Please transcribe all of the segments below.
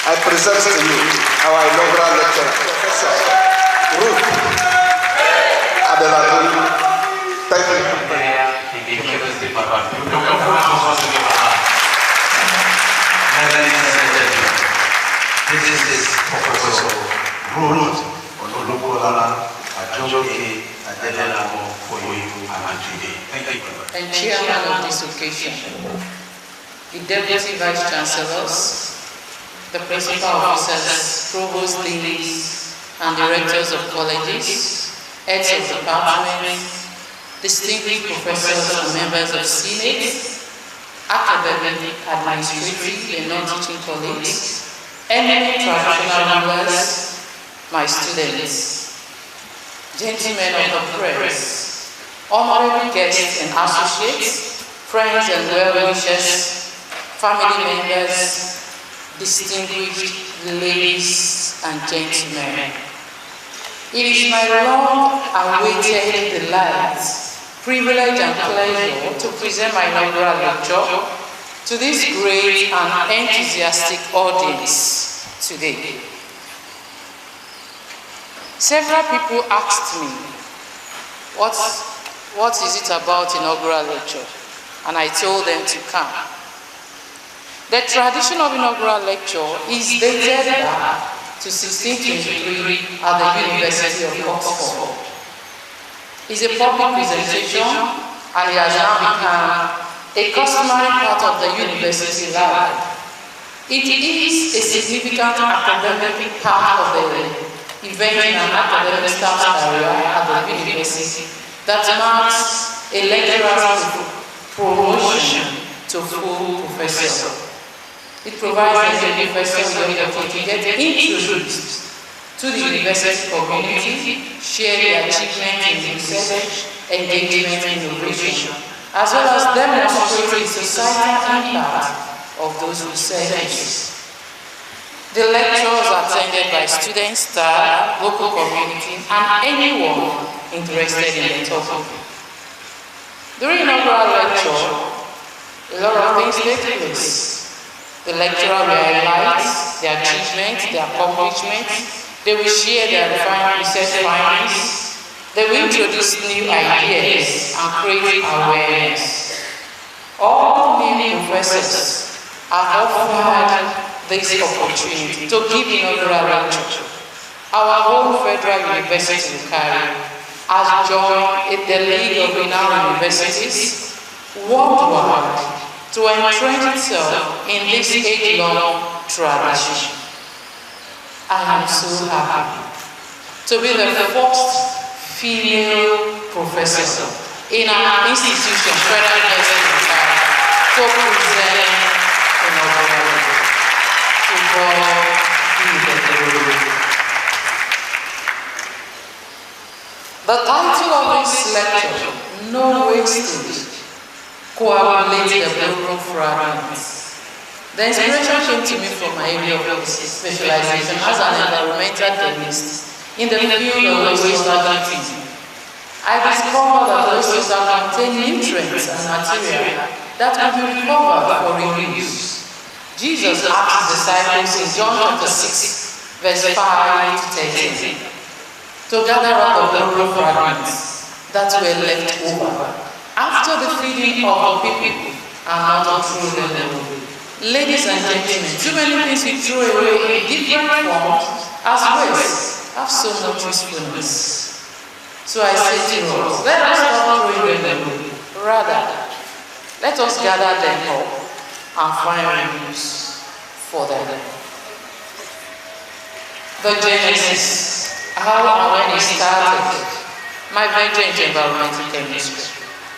I present to you our inaugural lecturer, Professor Ruth Adelagun. Thank you. This is Professor Ruth Olubukola, Ajoke, Adelagun for you and today. Thank you. And chairman of this occasion, the Deputy Vice-Chancellors, the Principal Officers, Provost Deans, and Directors of colleges, heads of departments, distinguished professors and members of Senate, academic, administrative, and non-teaching colleagues, eminent traditional rulers, my students, gentlemen of the press, honorable guests and associates, friends and well-wishers, family members, distinguished ladies and gentlemen. It is my long-awaited delight, privilege and pleasure to present my inaugural lecture to this great and enthusiastic audience today. Several people asked me, what is it about inaugural lecture? And I told them to come. The tradition of inaugural lecture is dated back to 1623 at the University of Oxford. It's a public presentation and it has now become a customary part of the university life. It is a significant academic part of the event and academic staff career at the university that marks a lecturer's promotion to full professor. It provides the professor with the opportunity to get introduced to the university community, share their achievement in research, engagement in innovation, as well as demonstrate the societal impact of those researches. The lectures are attended by students, staff, local community, and anyone interested in the topic. During inaugural lecture, a lot of things take place. The lecturer will highlight their achievements, their accomplishments. They will share their refined research findings. They will introduce new ideas and create awareness. All new professors are offered this opportunity to give inaugural lecture. Our whole Federal University Wukari has joined the League of Renowned Universities worldwide to entrench itself in this age-long tradition. I am so happy to be the first female professor in our institution, Federal University Wukari, to present inaugural lecture. To God be the glory. The title of this lecture, No Wastage, Coagulate the Broken Fragments. The inspiration came to me from my area of specialization as an environmental chemist in the field of wastewater treatment. I discovered that wastewater contain nutrients and material that can be recovered for reuse. Jesus asked his disciples in John chapter 6, verse 5 to 13, to gather up the broken fragments that were left over after the feeding of the people and not throw them away. Ladies and gentlemen, too many things we throw away in different forms as waste have so much usefulness. So I say to us, let us not throw them away. Rather, let us gather them up and find use for them. The genesis, how and when it started, my venture into environmental chemistry.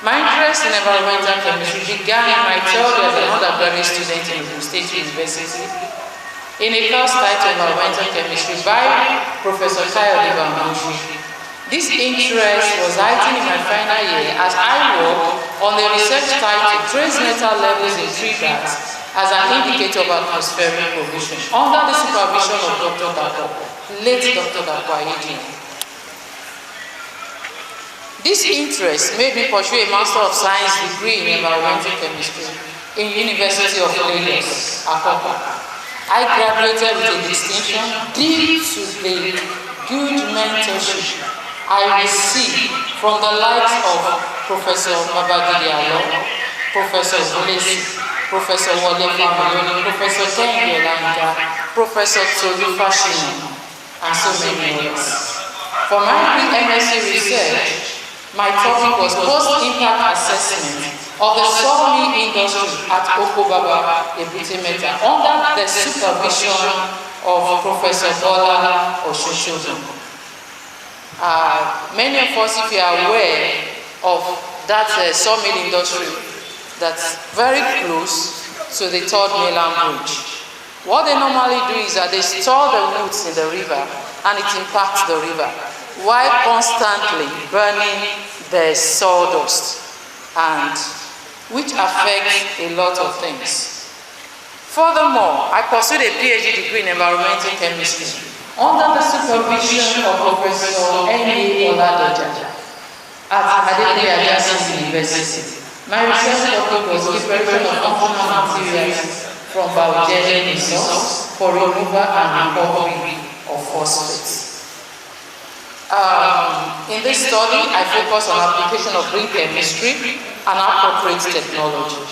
My interest in environmental chemistry began in my third year as an undergraduate student in Wastage University in a course titled Environmental Chemistry by Professor Adelagun. This interest was heightened in my final year as I worked on the research titled Trace Metal Levels in Tree Barks as an indicator of atmospheric pollution under the supervision of Dr. Rabo, late Dr. Rabo. This interest made me pursue a Master of Science degree in Environmental Chemistry in University of Lagos, Okogbaa. I graduated with a distinction due to the good mentorship I received from the likes of Professor Babagidi Alo, Professor Zulesi, Professor Wole Famayoni, Professor Tengi Elanga, Professor Tolu Fashinu, and so many others. For my MSc research, my topic was post-impact assessment of the sawmill industry at Okogbaa, Ebutimeta, under the supervision of Professor Bola Oshoshobin. Many of us, if you are aware of that sawmill industry that's very close to the third mainland bridge, what they normally do is that they store the roots in the river and it impacts the river while constantly burning the sawdust, and which affects a lot of things. Furthermore, I pursued a PhD degree in environmental chemistry under the supervision of Professor Olubukola at Adelagun University. My research topic was preparation of functional materials from biogenic resources for removal and recovery of phosphates. In this study, I focus on application of green chemistry and appropriate technology.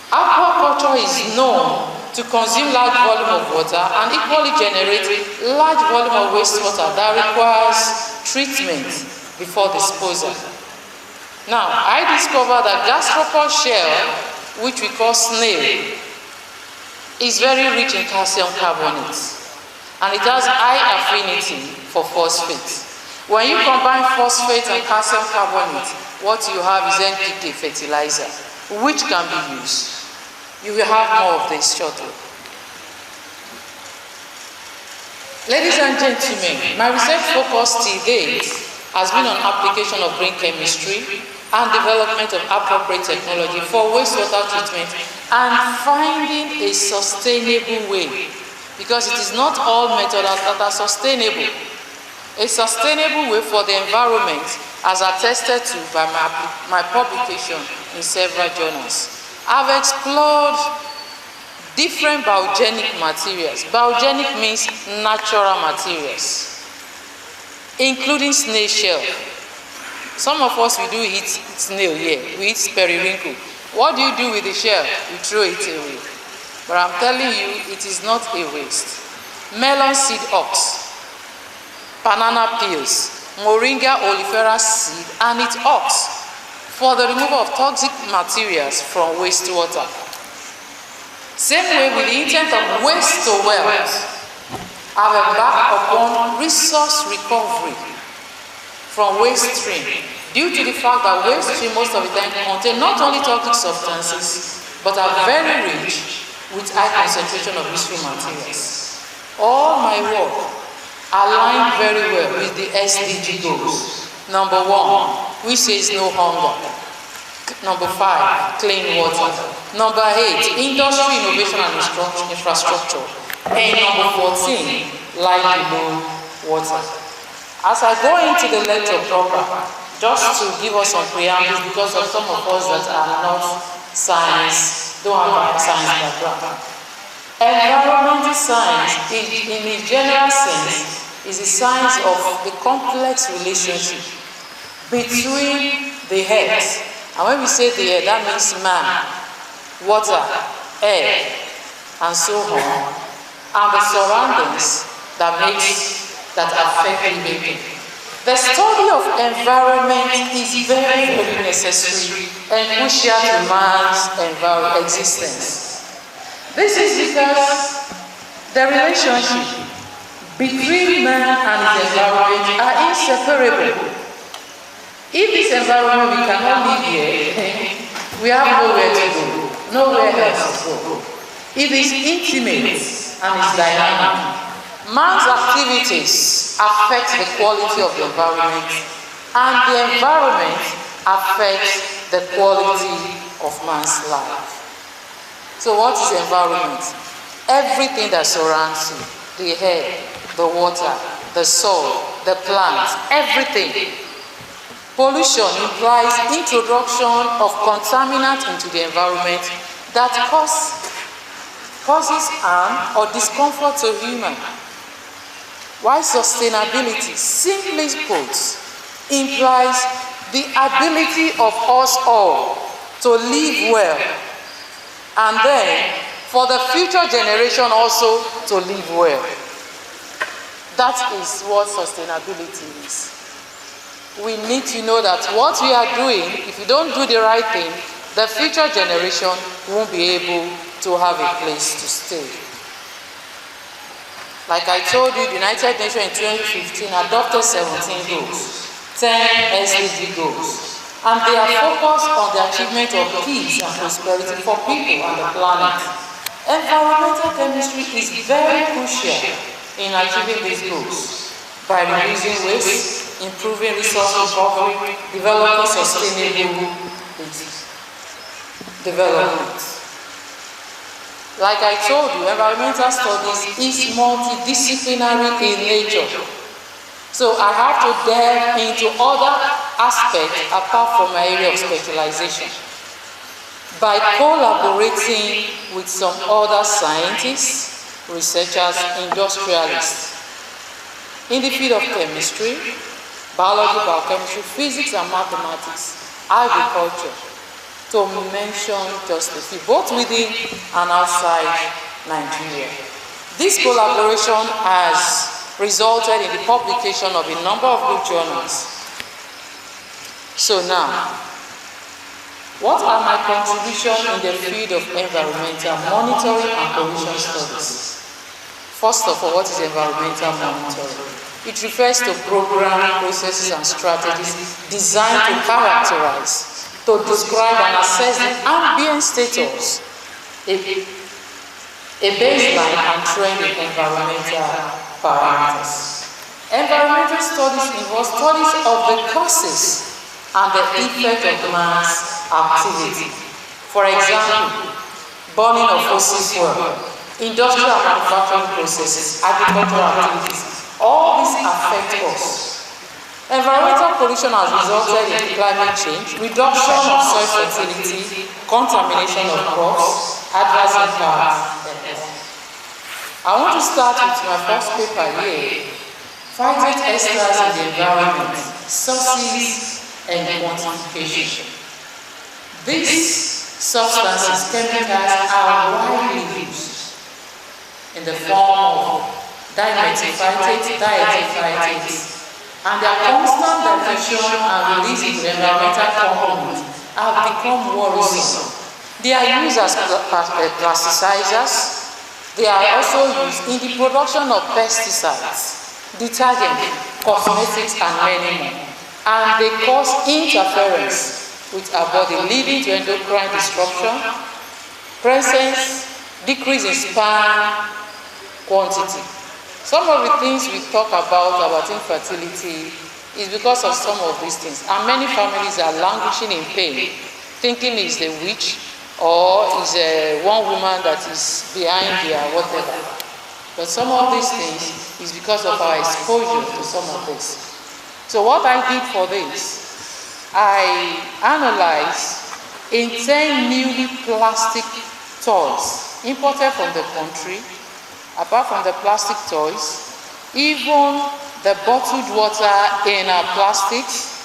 Aquaculture is known to consume large volume of water and equally generate large volume of wastewater that requires treatment before disposal. Now, I discovered that gastropod shell, which we call snail, is very rich in calcium carbonate, and it has high affinity for phosphate. When you combine phosphate and calcium carbonate, what you have is NPK fertilizer, which can be used. You will have more of this shortly. Ladies and gentlemen, my research focus till date has been on application of green chemistry and development of appropriate technology for wastewater treatment and finding a sustainable way, because it is not all methods that are sustainable. A sustainable way for the environment, as attested to by my publication in several journals. I've explored different biogenic materials. Biogenic means natural materials, including snail shell. Some of us, we do eat snail here. We eat periwinkle. What do you do with the shell? You throw it away. But I'm telling you, it is not a waste. Melon seed ox, banana peels, Moringa oleifera seed, and its ox for the removal of toxic materials from wastewater. Same way, with the intent of waste to wealth, I've embarked upon resource recovery from waste stream, due to the fact that waste stream most of the time contain not only toxic substances, but are very rich with high concentration of useful materials. All my work align very well with the SDG goals. Number 1, which says no hunger. Number 5, clean water. Number 8, industry, innovation and infrastructure. And number 14, life below water. As I go into the lecture proper, just to give us some preambles, because of some of us that are not science, don't have a science background. Environmental science, in its general sense, is the science of the complex relationship between the earth, and when we say the earth, that means man, water, air, and so on, and the surroundings that affect living. The study of environment is very, very necessary and crucial to man's existence. This is because the relationship between man and his environment are inseparable. If this environment we cannot live here, we have nowhere to go, nowhere else to go. It is intimate and is dynamic. Man's activities affect the quality of the environment, and the environment affects the quality of man's life. So what is environment? Everything that surrounds you, the air, the water, the soil, the plants, everything. Pollution implies introduction of contaminants into the environment that cause causes harm or discomfort to human. While sustainability, simply put, implies the ability of us all to live well, and then for the future generation also to live well. That is what sustainability is. We need to know that what we are doing, if you don't do the right thing, the future generation won't be able to have a place to stay. Like I told you, the United Nations in 2015 adopted 17 goals, 10 SDG goals, and they are focused on the achievement of peace and prosperity for people and the planet. Environmental chemistry is very crucial in achieving these goals by reducing waste, improving resource recovery, developing sustainable development. Like I told you, environmental studies is multidisciplinary in nature. So I have to delve into other aspects apart from my area of specialization. By collaborating with some other scientists, researchers, industrialists in the field of chemistry, biology, biochemistry, physics and mathematics, agriculture, to mention just a few, both within and outside Nigeria. This collaboration has resulted in the publication of a number of good journals. So now, what are my contributions in the field of environmental monitoring and pollution studies? First of all, what is environmental monitoring? It refers to programs, processes, and strategies designed to characterize, to describe and assess the ambient status, a baseline and trend in environmental parameters. Environmental studies involve studies of the causes and the effect of man's activity. For example, burning of fossil fuel, industrial and manufacturing processes, agricultural activities, all these affect us. Environmental pollution has resulted in climate change, reduction of soil fertility, contamination of crops, adverse impacts. I want to start with my first paper here, Phytate Esters in the Environment, Sources and Quantification. These substances, chemicals, are widely used in the form of dimethylphytate, diethylphytate, and their constant diffusion and release into the environmental component have become worrisome. They are used as plasticizers. They are also used in the production of pesticides, detergents, cosmetics, and many more. And they cause interference with our body, leading to endocrine disruption, presence, decrease in sperm quantity. Some of the things we talk about infertility is because of some of these things. And many families are languishing in pain, thinking it's the witch or is one woman that is behind their whatever. But some of these things is because of our exposure to some of this. So what I did for this, I analyzed in 10 newly plastic toys imported from the country. Apart from the plastic toys, even the bottled water in our plastics,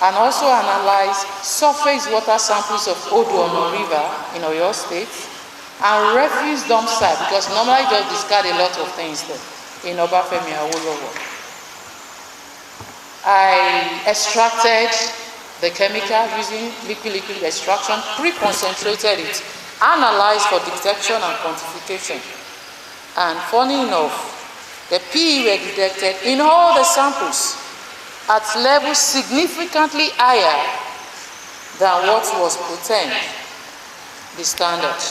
and also analyze surface water samples of Oduono River in Oyo State, and refuse dump site, because normally just discard a lot of things there in Obafemi Awolowo. I extracted the chemical using liquid extraction, pre-concentrated it, analyzed for detection and quantification. And funny enough, the PE were detected in all the samples at levels significantly higher than what was pretend the standard.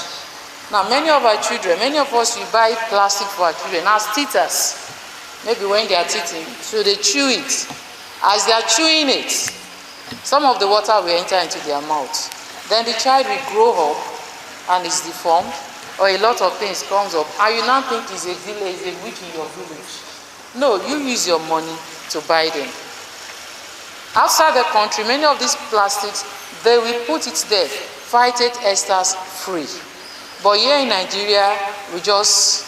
Now, many of our children, many of us, we buy plastic for our children as teethers. Maybe when they are teething, so they chew it. As they are chewing it, some of the water will enter into their mouth. Then the child will grow up and is deformed, or a lot of things comes up, and you now think it's a village, a witch in your village. No, you use your money to buy them. Outside the country, many of these plastics, they will put it there, phytate esters free. But here in Nigeria, we just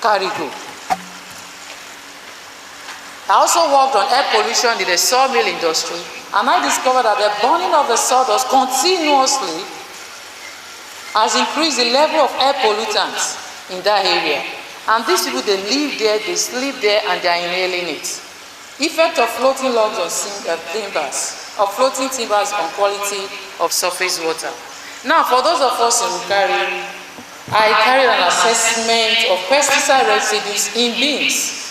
carry go. I also worked on air pollution in the sawmill industry, and I discovered that the burning of the sawdust continuously has increased the level of air pollutants in that area. And these people, they live there, they sleep there, and they are inhaling it. Effect of floating logs on timbers, of floating timbers on quality of surface water. Now, for those of us in Wukari, I carried an assessment of pesticide residues in beans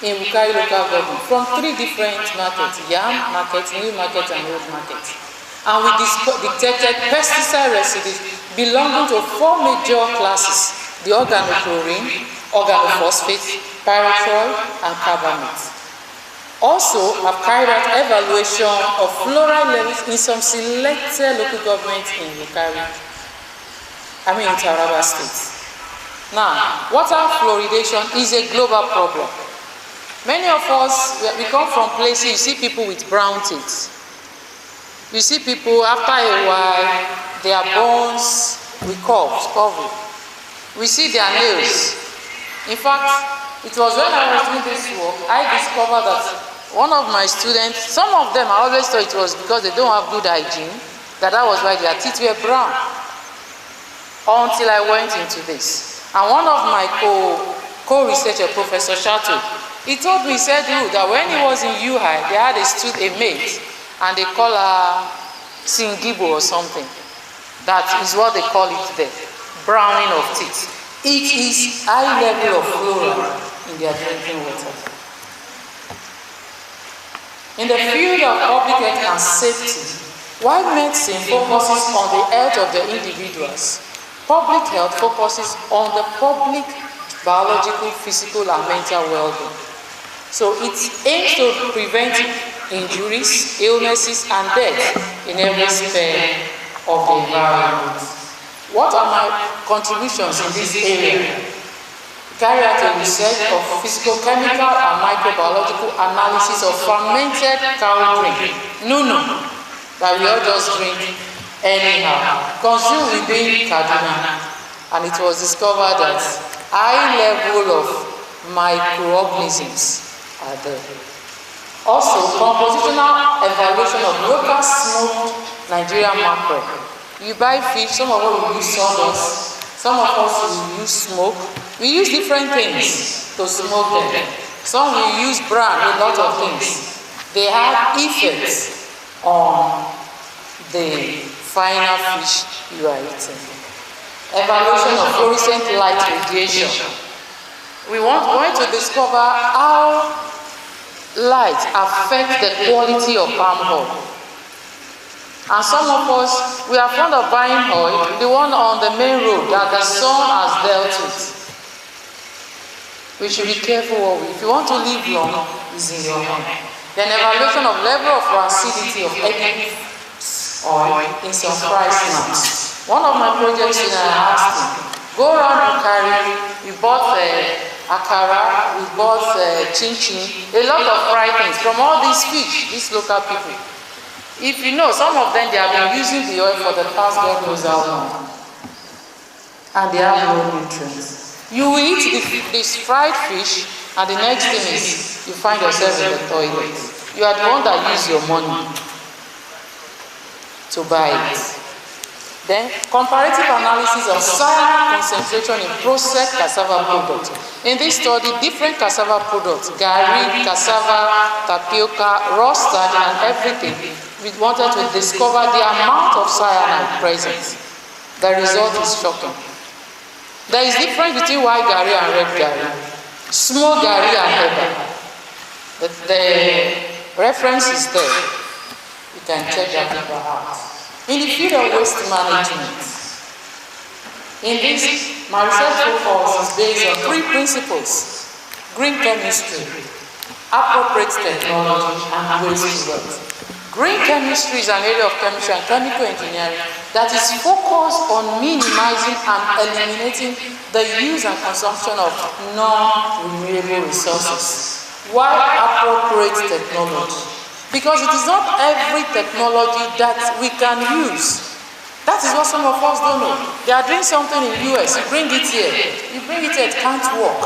in Wukari local government from 3 different markets: Yam market, New market, and Old market. And we detected pesticide residues belonging to 4 major classes: the organochlorine, organophosphate, pyrethroid, and carbamate. Also, I've carried out evaluation of fluoride levels in some selected local governments in Wukari, in Taraba State. Now, water fluoridation is a global problem. Many of us, we come from places, you see people with brown teeth. You see people, after a while, their bones will curve. We see their nails. In fact, it was when I was doing this work, I discovered that one of my students, some of them, I always thought it was because they don't have good hygiene, that was why their teeth were brown. Until I went into this. And one of my co-researcher, Professor Shato, he told me, he said, that when he was in UI, they had a mate, and they call her Singibo or something. That is what they call it there, browning of teeth. It is high level of fluoride in their drinking water. In the field of public health and safety, while medicine focuses on the health of the individuals, public health focuses on the public biological, physical, and mental well-being. So it aims to prevent injuries, illnesses, and death in every sphere of the environment. What are my contributions in this area? Carry out a research of physical, chemical, and microbiological analysis of fermented cow drink, Nunu, that we all just drink anyhow, consumed within Kaduna. And it was discovered that high level of microorganisms are there. Also, compositional evaluation of local smoked Nigerian mackerel. You buy fish, some of us will use sawdust, some of us will use smoke. We use different things to smoke them. Some will use bran, a lot of things. They have effects on the final fish you are eating. Evaluation of fluorescent light radiation. We want to discover how light affects the quality of palm oil. And some of us, we are fond of buying oil, the one on the main road that the sun has dealt with. We should be careful. If you want to live long, it's in your hand. Then evaluation of level of rancidity of edible oil in some price nuts. One of my projects, I asked him, go around Wukari, we bought akara, we bought chin-chin, a lot of fried things from all these fish, these local people. If you know, some of them, they have been using the oil for the past God knows how long. And they have no nutrients. You will eat this fried fish, and the next thing is, you find yourself in the toilet. You are the one that used your money to buy it. Then, comparative analysis of cyanide concentration in processed cassava products. In this study, different cassava products, gari, cassava, tapioca, raw starch, and everything, we wanted to discover the amount of cyanide present. The result is shocking. There is difference between white gari and red gari, small gari and herbal. The reference is there. You can check that out. In the field of waste management, in this, my research focus is based on 3 principles: green chemistry, appropriate technology, and waste wealth. Green chemistry is an area of chemistry and chemical engineering that is focused on minimizing and eliminating the use and consumption of non-renewable resources. Why appropriate technology? Because it is not every technology that we can use. That is what some of us don't know. They are doing something in the US, you bring it here. You bring it here, it can't work.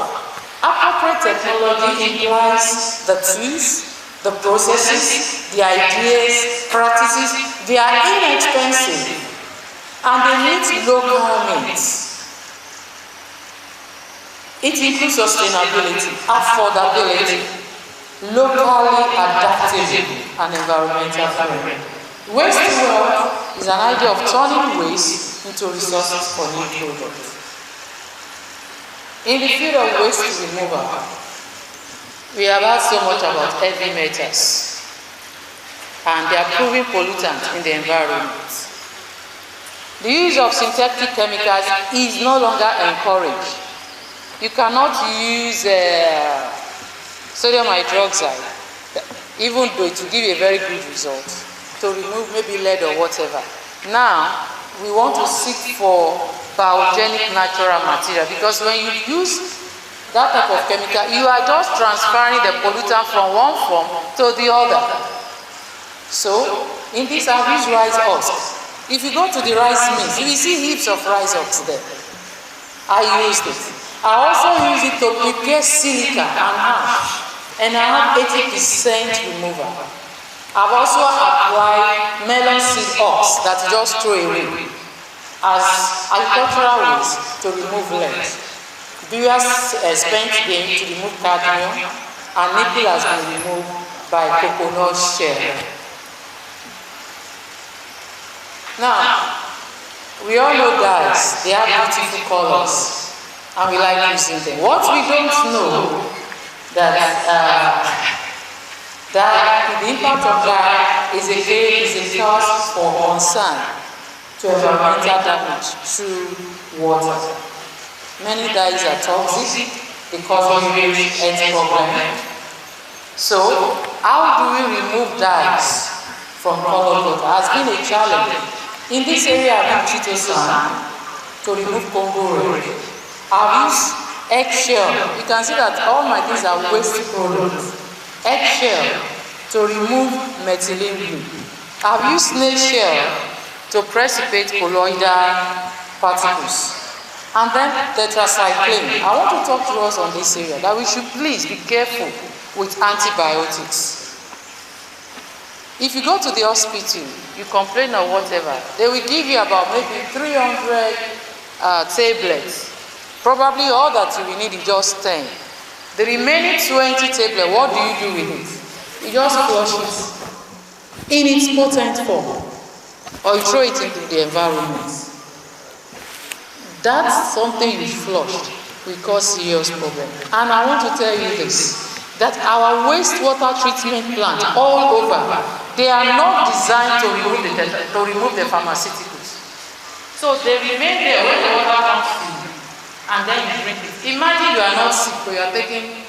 Appropriate technology implies the tools, the processes, the ideas, practices. They are inexpensive and they meet local needs. It includes sustainability, affordability, locally adaptable, and environmental friendly. Waste to wealth is an idea of turning waste into resources for new products. In the field of waste removal, we have heard so much about heavy metals and their proven pollutant in the environment. The use of synthetic chemicals is no longer encouraged. You cannot use sodium hydroxide, even though it will give you a very good result, to remove maybe lead or whatever. Now, we want to seek for biogenic natural material, because when you use that type of chemical, you are just transferring the pollutant from one form to the other. So, in this I use rice husks. If you go to the rice mills, you will see heaps of rice husks there. I used it. I also use it to prepare silica and ash, and I have 80% removal. I've also applied melon seed husk that you just throw away as agricultural waste to remove lead. Viewers spent gain to remove cadmium, and nickel has been removed by coconut shell. Now, we all know dyes, they have beautiful colors, and we like using them. What we don't know that the impact of dye is a cause for concern to environmental damage through water. Many dyes are toxic, they cause various health problems. So, how do we remove dyes from colored water? Has been a challenge. In this area, I've used chitosan to remove Congo red. I've used eggshell. You can see that all my things are waste products. Eggshell to remove methylene blue. I've used snail shell to precipitate colloidal particles. And then tetracycline. I want to talk to us on this area that we should please be careful with antibiotics. If you go to the hospital, you complain or whatever, they will give you about maybe 300 tablets. Probably all that you will need is just 10. The remaining 20 tablets, what do you do with it? You just flush it in its potent form, or you throw it into the environment. That's something you flushed will cause serious problem. And I want to tell you this, that our wastewater treatment plants all over, they are not designed to remove the pharmaceuticals. So they remain there when the water comes to you, and then you drink it. Imagine you are not sick, but you are taking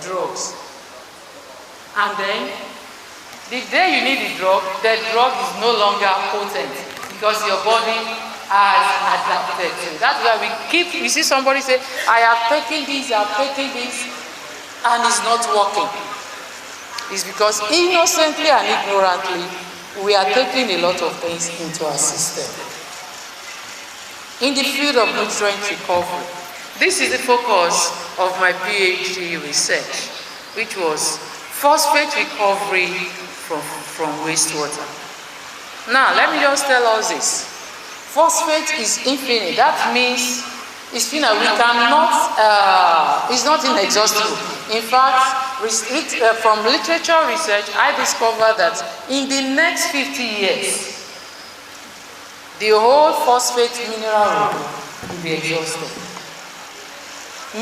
drugs. And then, the day you need the drug is no longer potent because your body has adapted to it. That's why you see somebody say, I have taken this, and it's not working. It's because innocently and ignorantly, we are taking a lot of things into our system. In the field of nutrient recovery, this is the focus of my PhD research, which was phosphate recovery from wastewater. Now, let me just tell us this. Phosphate is infinite. That means it's finite. We cannot, it's not inexhaustible. In fact, from literature research, I discovered that in the next 50 years, the whole phosphate mineral will be exhausted.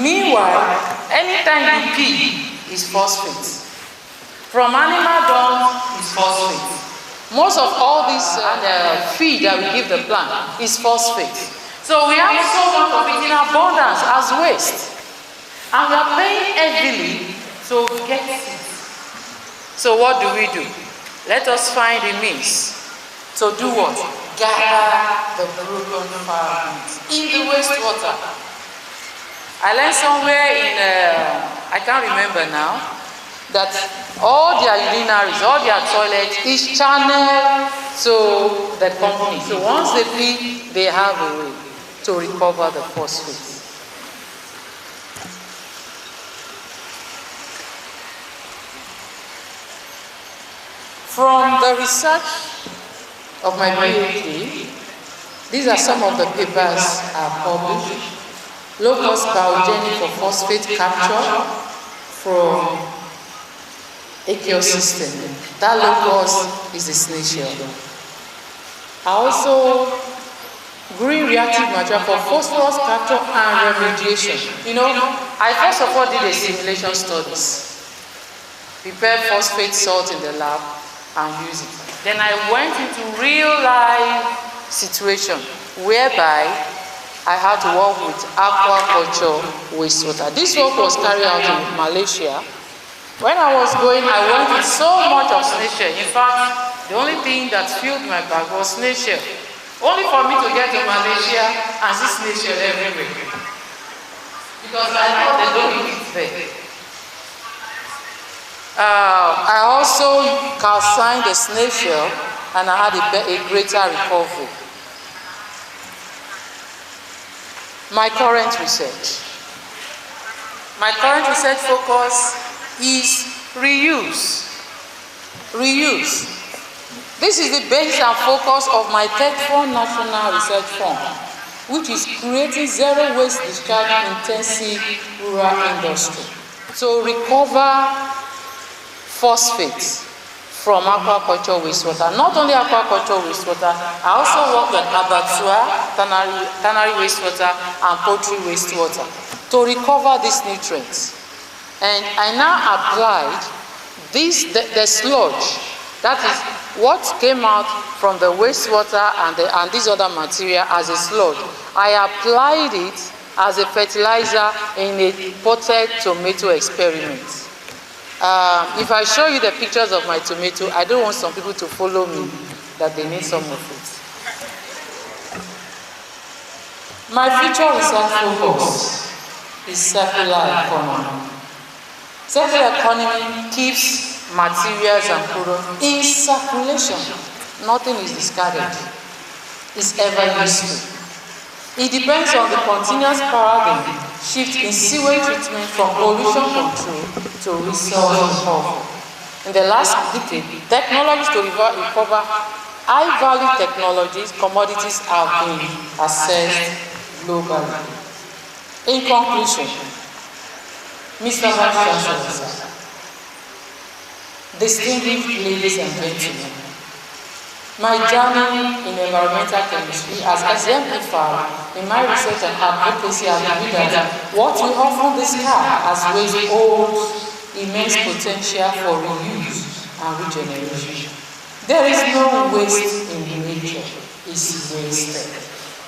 Meanwhile, anytime you pee is phosphate. From animal dung is phosphate. Most of all this feed that we give the plant is phosphate. So we have so much of it in abundance as waste. And we are paying heavily to get it. So what do? Let us find a means to do what? Gather the broken fragments in the wastewater. I learned somewhere in, I can't remember now, that all their urinaries, all their toilets is channeled to the company. So once they pee, they have a way to recover the phosphate. From the research of my PhD, these are some of the papers I published. Low-cost biogenic for phosphate capture from ecosystem. That low-cost is the snail shell. I also green reactive material for phosphorus capture and remediation. You know, I first of all did a simulation studies. Prepare phosphate salt in the lab and use it. Then I went into real life situation whereby I had to work with aquaculture wastewater. This work was carried out in Malaysia. When I was going, I went with so much of snail shell. In fact, the only thing that filled my bag was snail shell. Only for me to get to Malaysia and see snail shell everywhere. Because I thought they don't eat it there. I also calcined the snail shell and I had a greater recovery. My current research. My current research focus is reuse. Reuse. This is the base and focus of my third National Research Fund, which is creating zero waste discharge intensive rural industry to recover phosphates from aquaculture wastewater. Not only aquaculture wastewater, I also work on abattoir, tannery wastewater, and poultry wastewater to recover these nutrients. And I now applied the sludge, that is what came out from the wastewater and this other material as a sludge. I applied it as a fertilizer in a potted tomato experiment. If I show you the pictures of my tomato, I don't want some people to follow me that they need some of it. My future research focus is circular economy. Circular economy keeps materials and products in circulation. Nothing is discarded. It's ever useful. It depends on the continuous paradigm shift in sewage treatment from pollution control to resource recovery. In the last decade, technologies to recover high-value technologies, commodities have been assessed globally. In conclusion, Mr. Vice-Chancellor, distinguished ladies and gentlemen, my journey in environmental chemistry has exemplified in my research and advocacy has revealed that what we often discard as waste holds immense potential for reuse and regeneration. There is no waste in nature, it's wasted.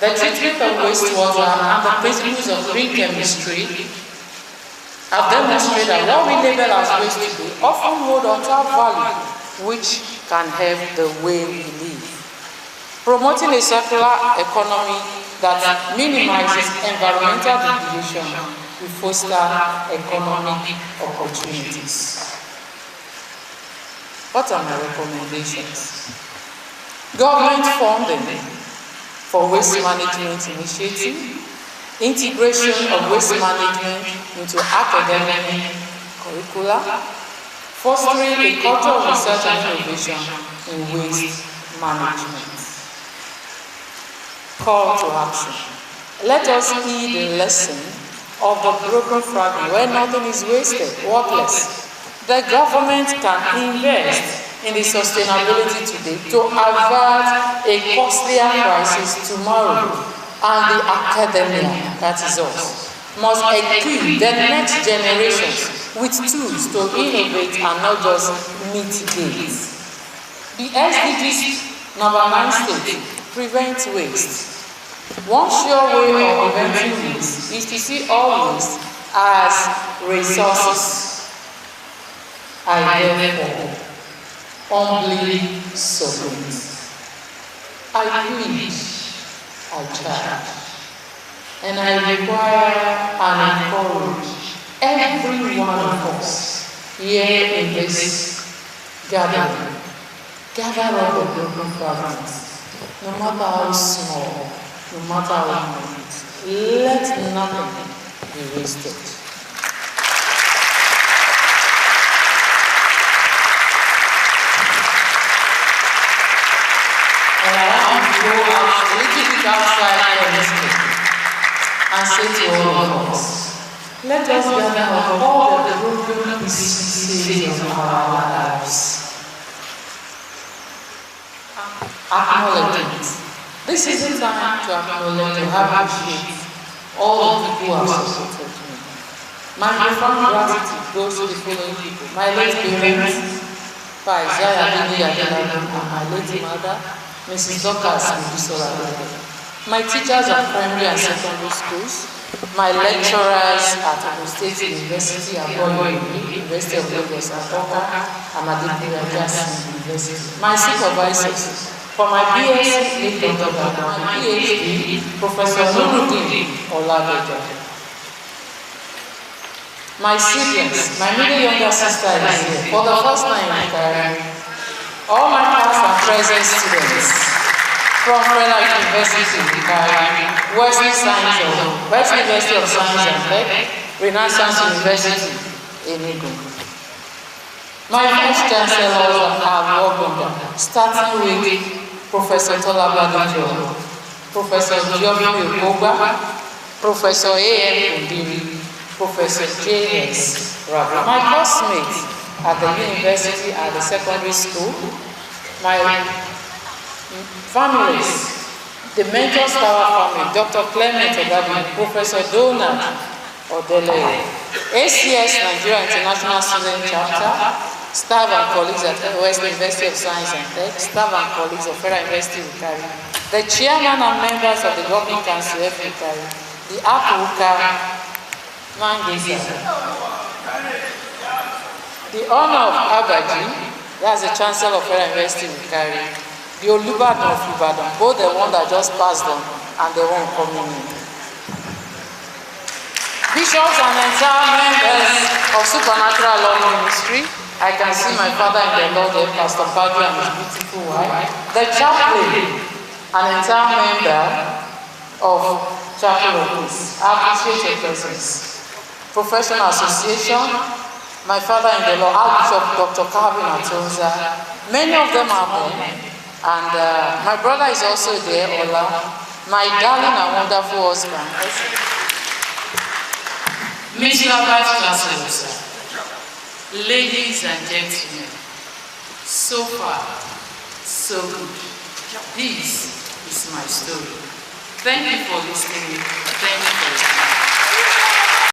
The treatment of wastewater and the principles of green chemistry have demonstrated that what we label as waste today often hold untold value, which can help the way we live. Promoting a circular economy that minimizes environmental degradation will foster economic opportunities. What are my recommendations? Government funding for waste management initiative, integration of waste management into academic curricula, fostering a culture of research and innovation in waste management. Call to action. Let us heed the lesson of the broken fragment where nothing is wasted, worthless. The government can invest in the sustainability today to avert a costlier crisis tomorrow, and the academia, that is us, must equip the next generations with tools to innovate and not just mitigate. The SDGs number 9 states, prevent waste. One sure way of preventing waste is to see all waste as resources. I therefore humbly submit. I preach, I charge, and I require and encourage every one of us here in this gathering, gather up the broken fragments, no matter how small, no matter how minute. Let nothing be wasted. And I want to go out a little bit outside of this meeting and say to all of us, let us gather up all the broken pieces of our lives. Acknowledge it. This is the time to acknowledge, to appreciate all the people who have supported me. My profound gratitude goes to the following people: my late parents, Adelagun, and my late mother, Mrs. Adelagun. My teachers at primary and secondary schools, my lecturers at Okogbaa State University, University of Lagos, and Adelagun University, my supervisors, for my BSc, my PhD, Professor Olubukola. My siblings, my middle younger sister is here for the first time in Wukari. All my past and present students from Federal University Wukari, West University of Science and Tech, Renaissance University, Inaugural. My Vice-Chancellor have worked on them, starting with Professor Olubukola, Professor Geoffrey Okogbaa, Professor Professor Jude S, Rabo. My classmates at the university, at the secondary school, my families, the Mentor Star family, Dr. Clement Adelagun, Professor Donald Adelagun, ACS Nigeria International Student Chapter, staff and colleagues at West University of Science and Tech, staff and colleagues of Federal University Wukari, the chairman and members of the Governing Council of Wukari, the FUWUKARI, the honor of Ajoke, that's the Chancellor of Federal University Wukari, the Olubukola of Ibadan, both the one that just passed on and the one coming in. Bishops and entire members of Supernatural Law Ministry, I can see my father in the Lord, Pastor Padre and his beautiful wife, the chaplain, an entire member of Chapel of Peace. I appreciate your presence. Professional Association, my father in the Lord, Archbishop Dr. Calvin Atonza, many of them are home, and my brother is also there, Ola, my darling and wonderful husband. Mr. Vice-Chancellor, ladies and gentlemen, so far, so good. This is my story. Thank you for listening. Thank you for listening.